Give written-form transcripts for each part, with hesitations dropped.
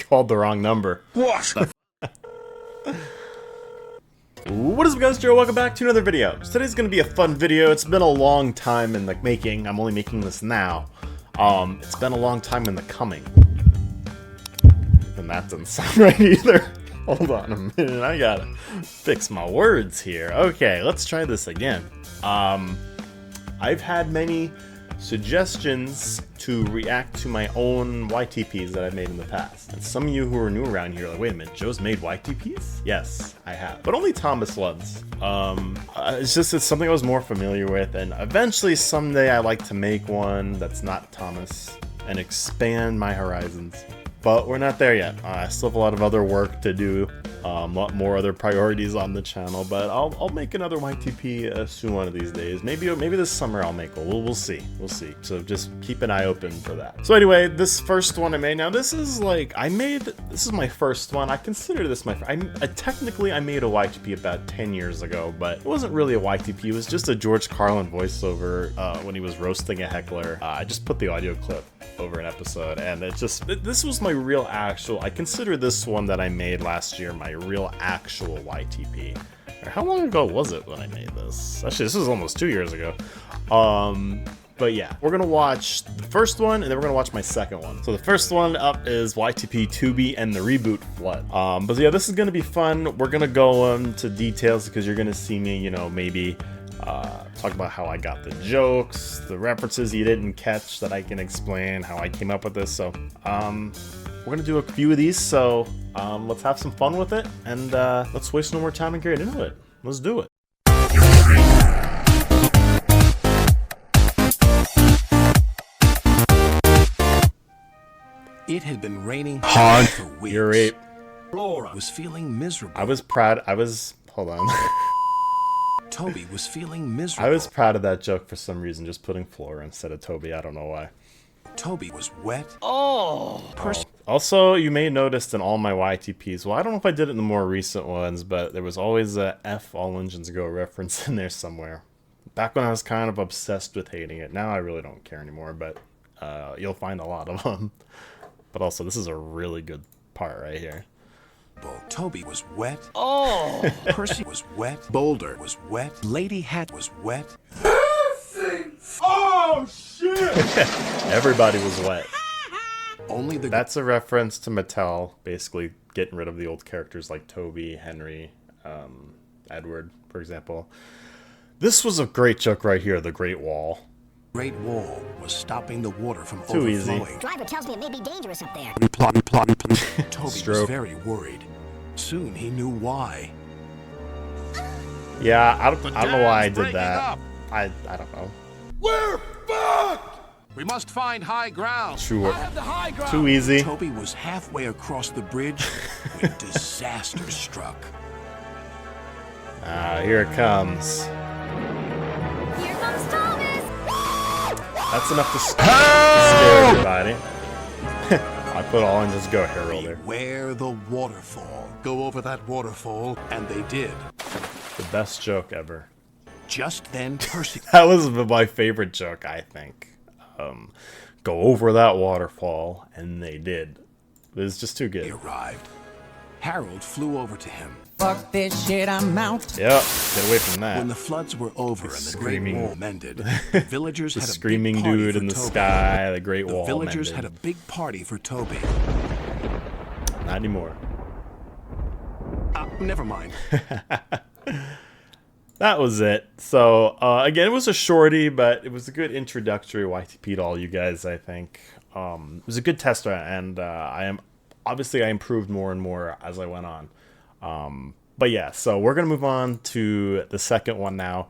Called the wrong number. What? What is up, guys? Joe, welcome back to another video. So today's gonna be a fun video. It's been a long time in the making. I'm only making this now. It's been a long time in the coming. And that doesn't sound right either. Hold on a minute, I gotta fix my words here. Okay, let's try this again. I've had many suggestions to react to my own YTPs that I've made in the past. And some of you who are new around here are like, wait a minute, Joe's made YTPs? Yes, I have. But only Thomas ones. It's something I was more familiar with, and eventually someday I like to make one that's not Thomas and expand my horizons. But we're not there yet. I still have a lot of other work to do, a lot more other priorities on the channel, but I'll make another YTP soon one of these days. Maybe this summer I'll make one. We'll see. We'll see. So just keep an eye open for that. So anyway, this first one I made. Now this is my first one. I consider this my technically I made a YTP about 10 years ago, but it wasn't really a YTP. It was just a George Carlin voiceover when he was roasting a heckler. I just put the audio clip over an episode, and this was my real actual, I consider this one that I made last year my real actual YTP. How long ago was it when I made this? Actually, this was almost 2 years ago. But yeah, we're gonna watch the first one, and then we're gonna watch my second one. So the first one up is YTP Tubi and the Reboot Flood. But yeah, this is gonna be fun. We're gonna go into details because you're gonna see me, you know, maybe talk about how I got the jokes, the references you didn't catch that I can explain, how I came up with this. So we're gonna do a few of these, so let's have some fun with it, and let's waste no more time and get into it. Let's do it. It had been raining hard for weeks. You're right. Laura was feeling miserable. Hold on. Toby was feeling miserable. I was proud of that joke for some reason, just putting Flora instead of Toby. I don't know why. Toby was wet. Also, you may notice in all my YTPs, well, I don't know if I did it in the more recent ones, but there was always a F All Engines Go reference in there somewhere. Back when I was kind of obsessed with hating it. Now I really don't care anymore, but you'll find a lot of them. But also, this is a really good part right here. Toby was wet. Percy was wet. Boulder was wet. Lady Hat was wet. Oh shit! Everybody was wet. Only That's a reference to Mattel, basically getting rid of the old characters like Toby, Henry, Edward, for example. This was a great joke right here, the Great Wall. Great Wall was stopping the water from Too overflowing. easy. Driver tells me it may be dangerous up there. Toby Stroke. was very worried. Soon he knew why. Yeah, I don't know why I did that. I don't know. We're fucked! We must find high ground. Too, The high ground. too easy. Toby was halfway across the bridge when disaster struck. Here it comes. Here comes Thomas! That's enough to scare everybody. I put all in just go Harold there. Beware the waterfall. Go over that waterfall, and they did. The best joke ever. Just then, Percy That was my favorite joke, I think. Go over that waterfall, and they did. It was just too good. arrived. Harold flew over to him. Fuck this shit, I'm out. Yep, get away from that. When the floods were over and the screaming- Great Wall mended, the villagers The had a screaming big party dude for in the Toby. sky, the Great The Wall villagers mended. had a big party for Toby. Not anymore. Never mind. That was it. So, again, it was a shorty, but it was a good introductory YTP to all you guys, I think. It was a good tester, and I improved more and more as I went on. But yeah, so we're going to move on to the second one now.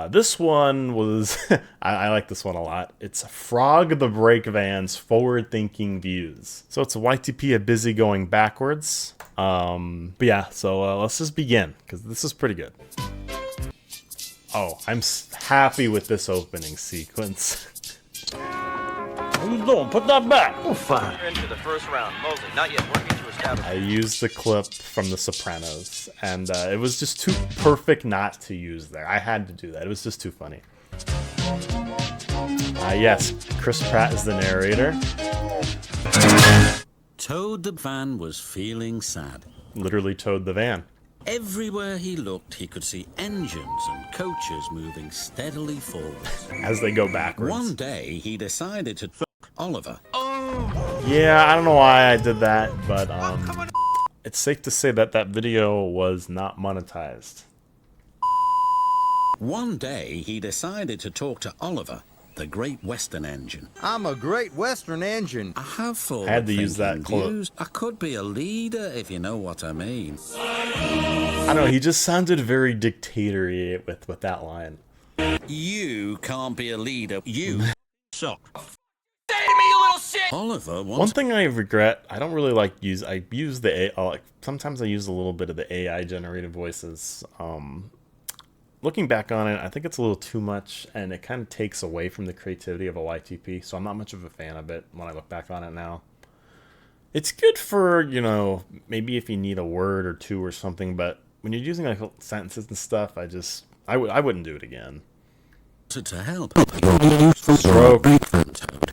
This one was, I like this one a lot. It's Frog the Brake Van's Forward-Thinking Views. So it's a YTP, a busy going backwards. But yeah, so let's just begin, because this is pretty good. Oh, I'm happy with this opening sequence. What you doing? Put that back. Oh, fine. Into the first round. Mosley, not yet working to establish. I used the clip from The Sopranos, and it was just too perfect not to use there. I had to do that. It was just too funny. Yes, Chris Pratt is the narrator. Toad the van was feeling sad. Literally towed the van. Everywhere he looked, he could see engines and coaches moving steadily forward. As they go backwards. One day, he decided to f*** Oliver. Yeah, I don't know why I did that, but it's safe to say that that video was not monetized. One day, he decided to talk to Oliver, the Great Western Engine. I'm a Great Western Engine. I have forward I had to use that quote. views. I could be a leader, if you know what I mean. I don't know, he just sounded very dictatory with that line. You can't be a leader. You suck. Oliver One wants... thing I regret, I don't really like I use the AI, sometimes I use a little bit of the AI generated voices. Looking back on it, I think it's a little too much, and it kind of takes away from the creativity of a YTP, so I'm not much of a fan of it when I look back on it now. It's good for, you know, maybe if you need a word or two or something, but when you're using like sentences and stuff, I wouldn't do it again. to help. Stroke.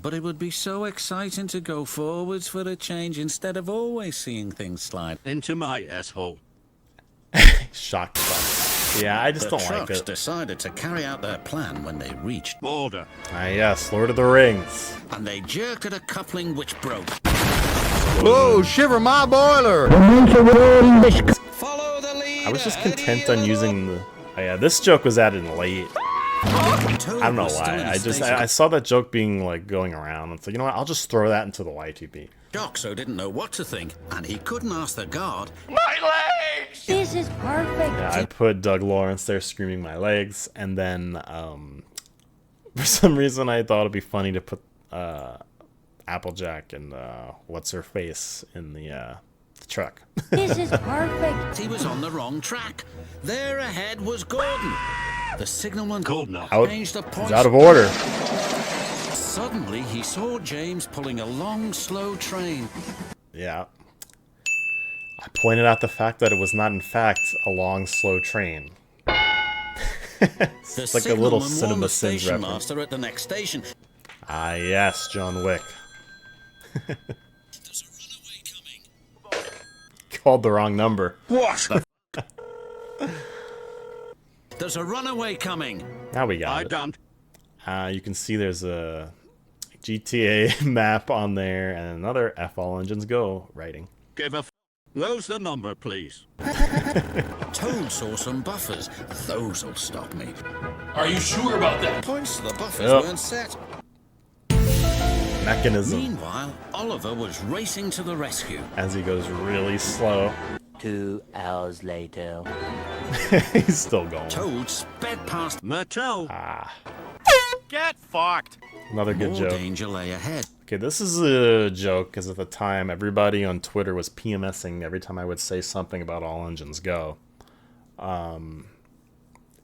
But it would be so exciting to go forwards for a change instead of always seeing things slide Into my asshole. Shocked. Yeah, I just The don't like trucks it. decided to carry out their plan when they reached Border. Yes, Lord of the Rings. and they jerked at a coupling which broke. Whoa, shiver my boiler! Follow the leader. I was just content on using the... Oh, yeah, this joke was added in late. I don't know why. I saw that joke being like going around. It's like, you know what? I'll just throw that into the YTP. Joxo didn't know what to think, and he couldn't ask the guard. This is perfect. Yeah, I put Doug Lawrence there screaming my legs, and then for some reason I thought it'd be funny to put Applejack and what's her face in the truck. This is perfect. He was on the wrong track. There ahead was Gordon. The signalman changed the He's point. out of order. Suddenly, he saw James pulling a long, slow train. Yeah. I pointed out the fact that it was not, in fact, a long, slow train. It's like a little signalman warned the Cinema Sins station reference. master at the next station. Ah, yes, John Wick. There's a runaway coming. Called the wrong number. What? There's a runaway coming. Now we got I it. don't. You can see there's a GTA map on there and another F All Engines Go writing. Give a f. Where's the number, please? Toad saw some buffers. Those'll stop me. Are you sure about that? Points to the buffers Yep. weren't set. Mechanism. Meanwhile, Oliver was racing to the rescue. As he goes really slow. 2 hours later. He's still going. Toad sped past. Mattel. Get fucked. Another good More joke. danger lay ahead. Okay, this is a joke because at the time everybody on Twitter was PMSing every time I would say something about All Engines Go.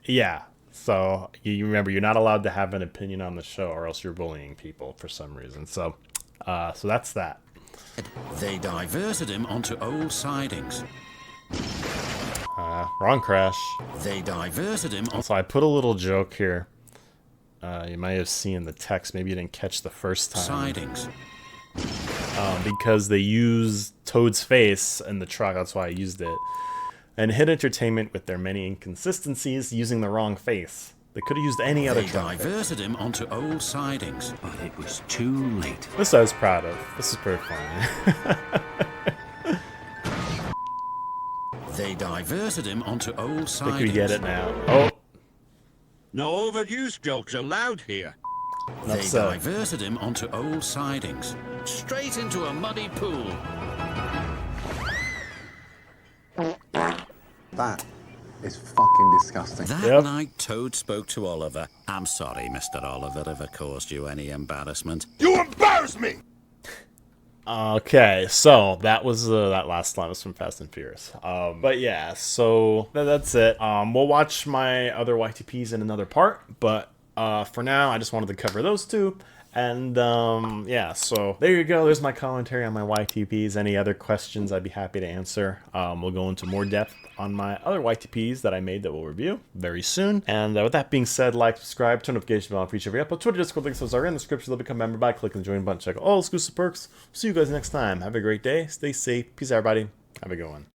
Yeah, so you remember you're not allowed to have an opinion on the show or else you're bullying people for some reason. So that's that. They diverted him onto old sidings. Wrong crash. They diverted him on So I put a little joke here. You might have seen the text. Maybe you didn't catch the first time. sidings. Because they used Toad's face in the truck. That's why I used it. And hit entertainment with their many inconsistencies using the wrong face. They could have used any other They truck face. diverted him onto old sidings. But it was too late. This I was proud of. This is pretty funny. They diverted him onto old I sidings. think we get it now. Oh, No overused jokes allowed here. They enough said. diverted him onto old sidings. Straight into a muddy pool. That is fucking disgusting. That Yep. night, Toad spoke to Oliver. I'm sorry, Mr. Oliver, if I caused you any embarrassment. You embarrass me! Okay, so that was that last line was from Fast and Furious. But yeah, so that's it. We'll watch my other YTPs in another part, but for now, I just wanted to cover those two. And yeah, so there you go. There's my commentary on my YTPs. Any other questions, I'd be happy to answer. We'll go into more depth on my other YTPs that I made that we'll review very soon. And with that being said, like, subscribe, turn notification bell on for each every upload. Twitter, Discord links, those are in the description. They'll become a member by clicking the join button. Check out all exclusive perks. See you guys next time. Have a great day. Stay safe. Peace out, everybody. Have a good one.